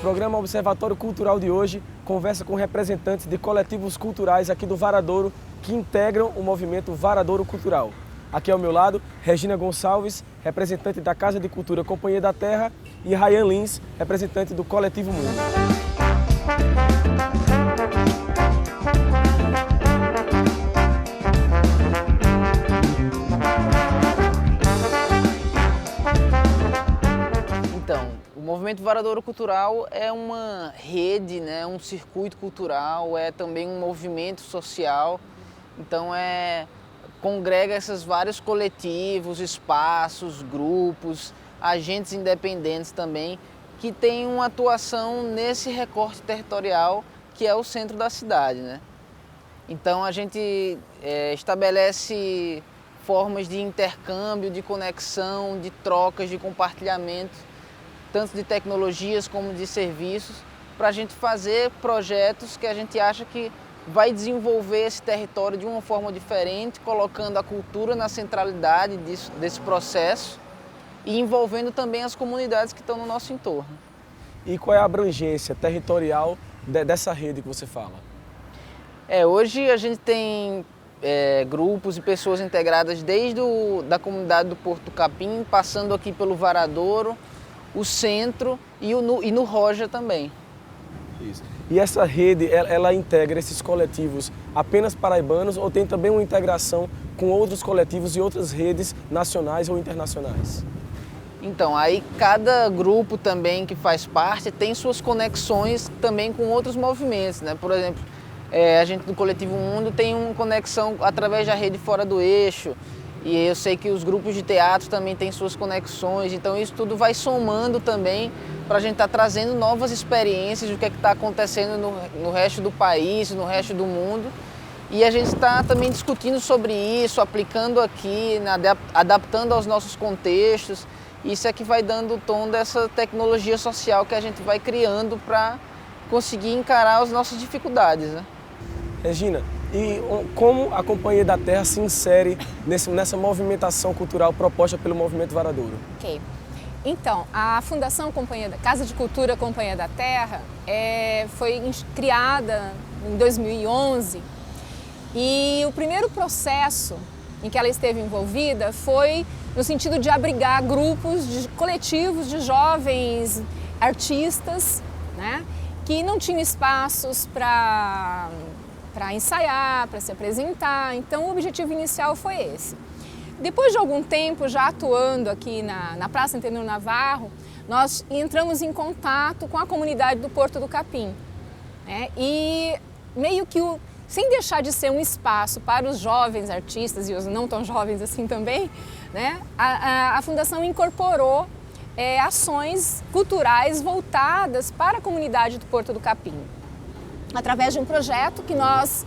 programa Observatório Cultural de hoje conversa com representantes de coletivos culturais aqui do Varadouro que integram o movimento Varadouro Cultural. Aqui ao meu lado, Regina Gonçalves, representante da Casa de Cultura Companhia da Terra, e Ryan Lins, representante do Coletivo Mundo. Então, o Movimento Varadouro Cultural é uma rede, né, um circuito cultural, é também um movimento social. Então, congrega esses vários coletivos, espaços, grupos, agentes independentes também, que têm uma atuação nesse recorte territorial que é o centro da cidade, né? Então, a gente estabelece formas de intercâmbio, de conexão, de trocas, de compartilhamento, tanto de tecnologias como de serviços, para a gente fazer projetos que a gente acha que vai desenvolver esse território de uma forma diferente, colocando a cultura na centralidade desse processo e envolvendo também as comunidades que estão no nosso entorno. E qual é a abrangência territorial dessa rede que você fala? Hoje a gente tem grupos e pessoas integradas desde da comunidade do Porto do Capim, passando aqui pelo Varadouro, o centro e no Roja também. Isso. E essa rede, ela integra esses coletivos apenas paraibanos ou tem também uma integração com outros coletivos e outras redes nacionais ou internacionais? Então, aí cada grupo também que faz parte tem suas conexões também com outros movimentos, né? Por exemplo, a gente do Coletivo Mundo tem uma conexão através da rede Fora do Eixo, e eu sei que os grupos de teatro também têm suas conexões, então isso tudo vai somando também para a gente estar trazendo novas experiências do que está acontecendo no resto do país, no resto do mundo. E a gente está também discutindo sobre isso, aplicando aqui, adaptando aos nossos contextos. Isso é que vai dando o tom dessa tecnologia social que a gente vai criando para conseguir encarar as nossas dificuldades, né? Regina, e como a Companhia da Terra se insere nessa movimentação cultural proposta pelo Movimento Varadouro? Ok. Então, a Fundação Casa de Cultura Companhia da Terra foi criada em 2011 e o primeiro processo em que ela esteve envolvida foi no sentido de abrigar grupos, coletivos de jovens artistas, né, que não tinham espaços para ensaiar, para se apresentar. Então, o objetivo inicial foi esse. Depois de algum tempo já atuando aqui na Praça Antenor Navarro, nós entramos em contato com a comunidade do Porto do Capim, né? E meio que, sem deixar de ser um espaço para os jovens artistas e os não tão jovens assim também, né? A Fundação incorporou ações culturais voltadas para a comunidade do Porto do Capim, através de um projeto que nós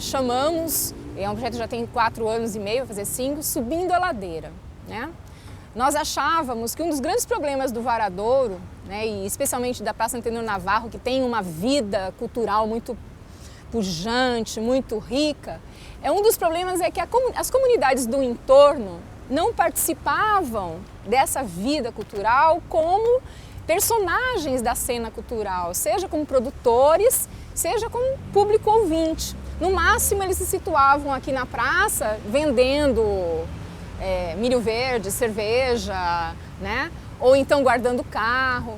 chamamos, um projeto que já tem 4 anos e meio, vai fazer 5, Subindo a Ladeira, né? Nós achávamos que um dos grandes problemas do Varadouro, né, e especialmente da Praça Antenor Navarro, que tem uma vida cultural muito pujante, muito rica, um dos problemas é que as comunidades do entorno não participavam dessa vida cultural como personagens da cena cultural, seja como produtores, seja como público ouvinte. No máximo, eles se situavam aqui na praça vendendo milho verde, cerveja, né? Ou então guardando carro.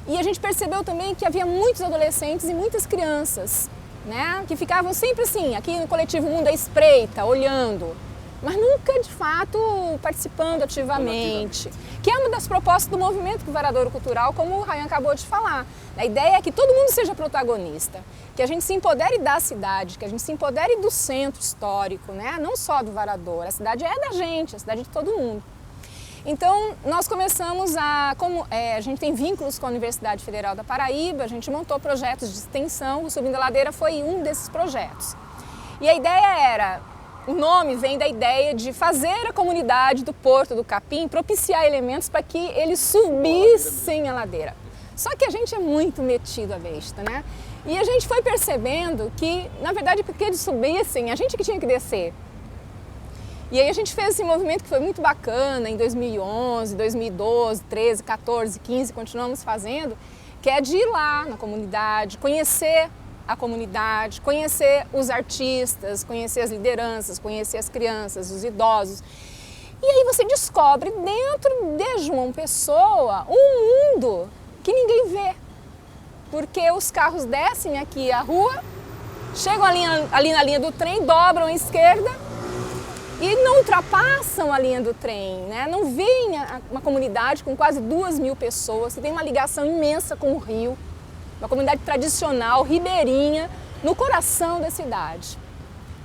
E a gente percebeu também que havia muitos adolescentes e muitas crianças, né, que ficavam sempre assim, aqui no Coletivo Mundo à espreita, olhando, mas nunca de fato participando ativamente. Que é uma das propostas do movimento do Varadouro Cultural, como o Ryan acabou de falar. A ideia é que todo mundo seja protagonista, que a gente se empodere da cidade, que a gente se empodere do centro histórico, né? Não só do Varadouro, a cidade é da gente, a cidade é de todo mundo. Então, nós começamos a gente tem vínculos com a Universidade Federal da Paraíba, a gente montou projetos de extensão, o Subindo a Ladeira foi um desses projetos. E a ideia o nome vem da ideia de fazer a comunidade do Porto do Capim propiciar elementos para que eles subissem a ladeira. Só que a gente é muito metido a besta, né? E a gente foi percebendo que, na verdade, porque eles subissem, a gente que tinha que descer. E aí a gente fez esse movimento que foi muito bacana em 2011, 2012, 13, 14, 15, continuamos fazendo, que é de ir lá na comunidade, conhecer a comunidade, conhecer os artistas, conhecer as lideranças, conhecer as crianças, os idosos. E aí você descobre dentro de João Pessoa um mundo que ninguém vê. Porque os carros descem aqui a rua, chegam ali na linha do trem, dobram à esquerda e não ultrapassam a linha do trem, né? Não veem uma comunidade com quase 2.000 pessoas, que tem uma ligação imensa com o rio, uma comunidade tradicional, ribeirinha, no coração da cidade,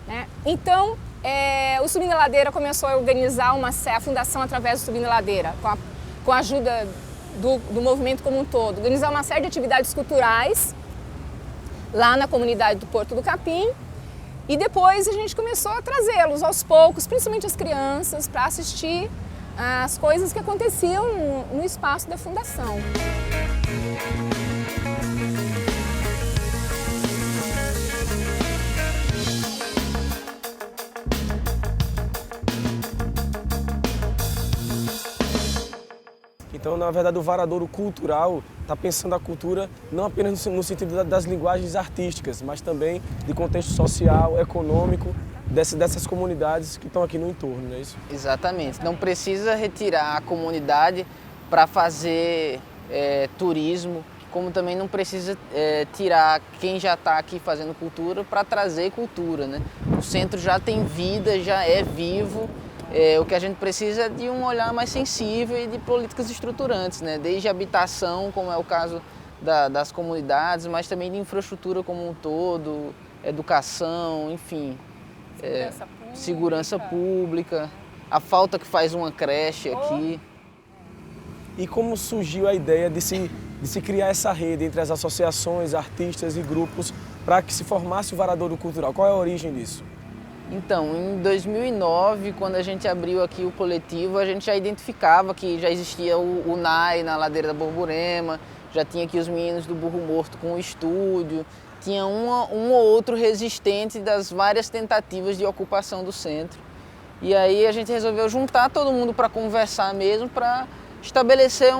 né? Então, o Subindo a Ladeira começou a organizar a fundação através do Subindo a Ladeira, com a ajuda do movimento como um todo, organizar uma série de atividades culturais lá na comunidade do Porto do Capim, e depois a gente começou a trazê-los aos poucos, principalmente as crianças, para assistir às coisas que aconteciam no espaço da fundação. Então, na verdade, o Varadouro Cultural está pensando a cultura não apenas no sentido das linguagens artísticas, mas também de contexto social, econômico, dessas comunidades que estão aqui no entorno, não é isso? Exatamente. Não precisa retirar a comunidade para fazer turismo, como também não precisa tirar quem já está aqui fazendo cultura para trazer cultura, né? O centro já tem vida, já é vivo. O que a gente precisa é de um olhar mais sensível e de políticas estruturantes, né? Desde habitação, como é o caso das comunidades, mas também de infraestrutura como um todo, educação, enfim. Segurança pública, a falta que faz uma creche aqui. E como surgiu a ideia de se criar essa rede entre as associações, artistas e grupos para que se formasse o Varadouro Cultural? Qual é a origem disso? Então, em 2009, quando a gente abriu aqui o coletivo, a gente já identificava que já existia o NAI na Ladeira da Borborema, já tinha aqui os meninos do Burro Morto com o estúdio, tinha um ou outro resistente das várias tentativas de ocupação do centro. E aí a gente resolveu juntar todo mundo para conversar mesmo, para estabelecer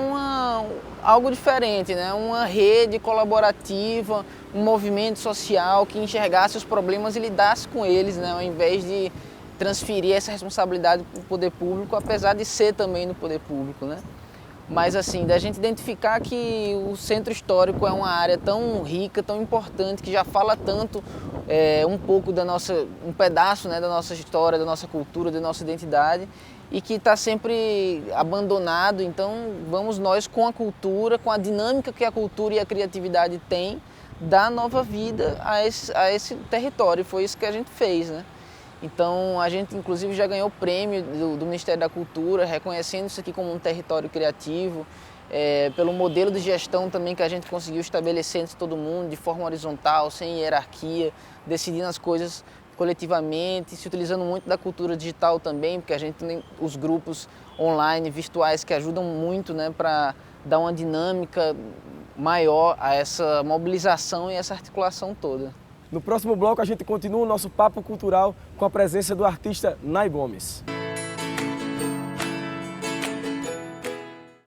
algo diferente, né? Uma rede colaborativa, um movimento social que enxergasse os problemas e lidasse com eles, né? Ao invés de transferir essa responsabilidade para o poder público, apesar de ser também no poder público, né? Mas assim, da gente identificar que o centro histórico é uma área tão rica, tão importante, que já fala tanto um pouco um pedaço, né, da nossa história, da nossa cultura, da nossa identidade, e que está sempre abandonado. Então vamos nós, com a cultura, com a dinâmica que a cultura e a criatividade têm, dar nova vida a esse território. Foi isso que a gente fez, né? Então a gente inclusive já ganhou o prêmio do Ministério da Cultura, reconhecendo isso aqui como um território criativo, pelo modelo de gestão também que a gente conseguiu estabelecer entre todo mundo, de forma horizontal, sem hierarquia, decidindo as coisas coletivamente, se utilizando muito da cultura digital também, porque a gente tem os grupos online, virtuais, que ajudam muito, né, para dar uma dinâmica maior a essa mobilização e essa articulação toda. No próximo bloco a gente continua o nosso papo cultural com a presença do artista Nai Gomes.